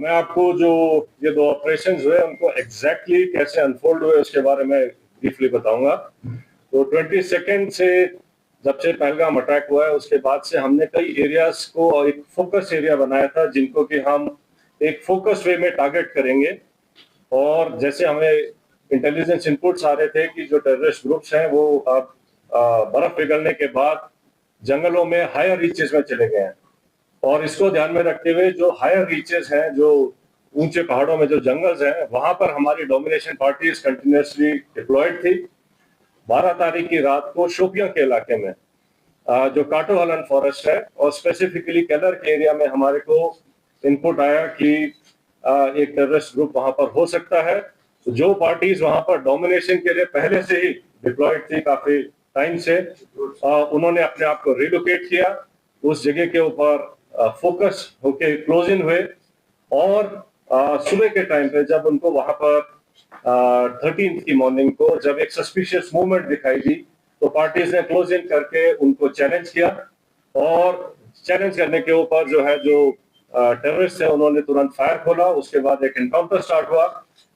मैं आपको जो ये दो ऑपरेशन हुए उनको एग्जैक्टली कैसे अनफोल्ड हुए उसके बारे में ब्रीफली बताऊंगा। तो 22 से जब से पहलगाम अटैक हुआ है उसके बाद से हमने कई एरियाज को एक फोकस एरिया बनाया था जिनको कि हम एक फोकस वे में टारगेट करेंगे। और जैसे हमें इंटेलिजेंस इनपुट्स आ रहे थे कि जो टेररिस्ट ग्रुप्स हैं वो अब बर्फ पिघलने के बाद जंगलों में हायर रीचेस में चले गए हैं। और इसको ध्यान में रखते हुए जो हायर रीचेस हैं, जो ऊंचे पहाड़ों में जो जंगल्स हैं, वहां पर हमारी डोमिनेशन पार्टीज कंटिन्यूसली डिप्लॉयड थी। 12 तारीख की रात को शोपियां के इलाके में जो काटो हलन फॉरेस्ट है और स्पेसिफिकली केलर के एरिया में हमारे को इनपुट आया कि एक टेररिस्ट ग्रुप वहां पर हो सकता है। तो जो पार्टीज वहां पर डोमिनेशन के लिए पहले से ही डिप्लॉयड थी काफी टाइम से, उन्होंने अपने आप को रिलोकेट किया, उस जगह के ऊपर फोकस होके क्लोज इन हुए। और सुबह के टाइम पे जब उनको वहां पर 13 की मॉर्निंग को जब एक सस्पिशियस मूवमेंट दिखाई दी तो पार्टीज ने क्लोज इन करके उनको चैलेंज किया। और चैलेंज करने के ऊपर जो है जो टेररिस्ट है उन्होंने तुरंत फायर खोला। उसके बाद एक एनकाउंटर स्टार्ट हुआ,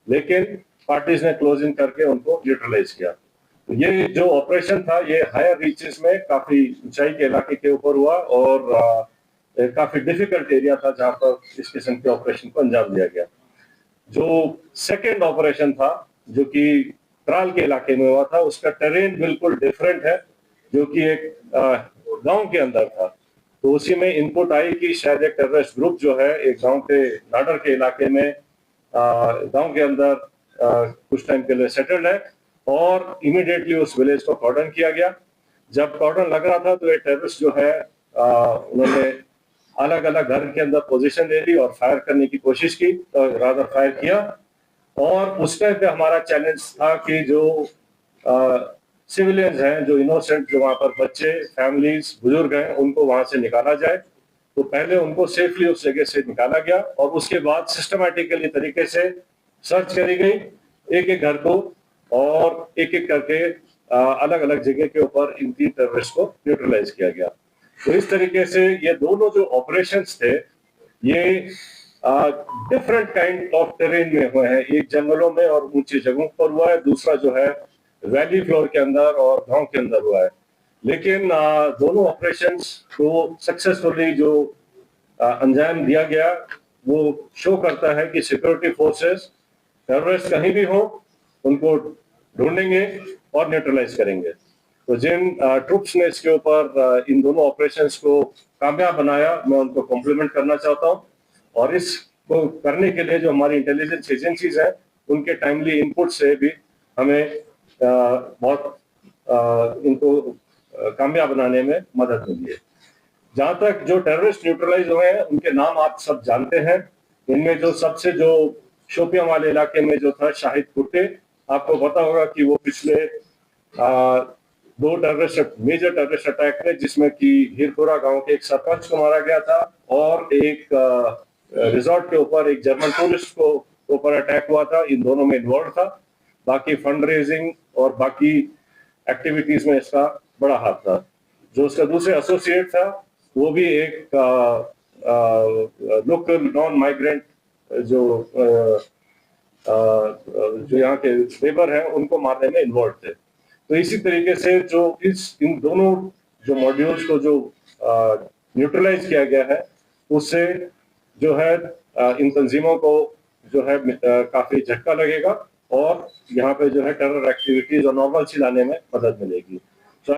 लेकिन पार्टीज ने क्लोज इन करके उनको न्यूट्रलाइज किया। तो ये जो ऑपरेशन था ये हायर रीचेस में काफी ऊंचाई के इलाके के ऊपर हुआ और काफी डिफिकल्ट एरिया था जहां पर इस किस्म के ऑपरेशन को अंजाम दिया गया। जो सेकेंड ऑपरेशन था जो कि त्राल के इलाके में हुआ था, उसका टेरेन बिल्कुल डिफरेंट है, जो कि एक गांव के अंदर था। तो उसी में इनपुट आई कि शायद एक टेररिस्ट ग्रुप जो है एक गांव के नाडर के इलाके में गांव के अंदर कुछ टाइम के लिए सेटल्ड है। और इमीडिएटली उस विलेज को कॉर्डन किया गया। जब कॉर्डन लग रहा था तो ये टेररिस्ट जो है उन्होंने अलग अलग घर के अंदर पोजीशन ले ली और फायर करने की कोशिश की, रादर फायर किया। और उस टाइम पे हमारा चैलेंज था कि जो सिविलियंस हैं, जो इनोसेंट, जो वहां पर बच्चे, फैमिलीज, बुजुर्ग हैं, उनको वहां से निकाला जाए। तो पहले उनको सेफली उस जगह से निकाला गया और उसके बाद सिस्टमैटिकली तरीके से सर्च करी गई एक एक घर को, और एक एक करके अलग अलग जगह के ऊपर इन 3 टेररिस्ट को न्यूट्रलाइज किया गया। तो इस तरीके से ये दोनों जो ऑपरेशंस थे ये डिफरेंट काइंड ऑफ टेरेन में हुए हैं। एक जंगलों में और ऊंची जगहों पर हुआ है, दूसरा जो है वैली फ्लोर के अंदर और गांव के अंदर हुआ है। लेकिन दोनों ऑपरेशंस को सक्सेसफुली जो अंजाम दिया गया वो शो करता है कि सिक्योरिटी फोर्सेस टेररिस्ट कहीं भी हो उनको ढूंढेंगे और न्यूट्रलाइज करेंगे। तो जिन ट्रूप्स ने इसके ऊपर इन दोनों ऑपरेशंस को कामयाब बनाया, मैं उनको कॉम्प्लीमेंट करना चाहता हूं। और इसको करने के लिए जो हमारी इंटेलिजेंस एजेंसीज हैं उनके टाइमली इनपुट से भी हमें बहुत इनको कामयाब बनाने में मदद मिली है। जहां तक जो टेररिस्ट न्यूट्रलाइज हुए हैं उनके नाम आप सब जानते हैं। इनमें जो सबसे जो शोपियां वाले इलाके में जो था शाहिद कुर्ते, आपको पता होगा कि वो पिछले 2 मेजर टेररिस्ट अटैक थे जिसमें कि हीरपुरा गांव के एक सरपंच को मारा गया था और एक रिजॉर्ट के ऊपर एक जर्मन टूरिस्ट को ऊपर अटैक हुआ था। इन दोनों में इन्वॉल्व था। बाकी फंड रेजिंग और बाकी एक्टिविटीज में इसका बड़ा हाथ था। जो उसका दूसरे एसोसिएट था वो भी एक लोकल नॉन माइग्रेंट जो यहाँ के लेबर हैं उनको मारने में इन्वॉल्व थे। तो इसी तरीके से जो इन दोनों जो मॉड्यूल्स को जो न्यूट्रलाइज किया गया है उससे जो है इन तंजीमों को जो है काफी झटका लगेगा और यहाँ पे जो है टेरर एक्टिविटीज और नॉर्मल लाने में मदद मिलेगी।